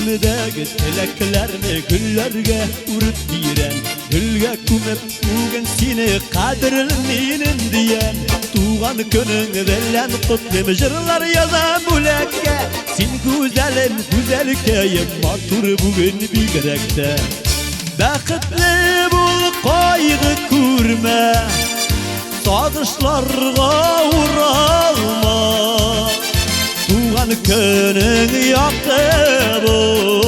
Gülümdägi teleklerni güllerge urup biren, gülge kumep ugen seni kadrinin diyen. Tuğan könüň bilen kutly jyrlar ýazan bulekge, sen güzelim güzelkeyim matur bugün bigerekde. Bäxitli bul kaýgy körme, sagışlarga uralma. Tuğan könüň ýakdy bul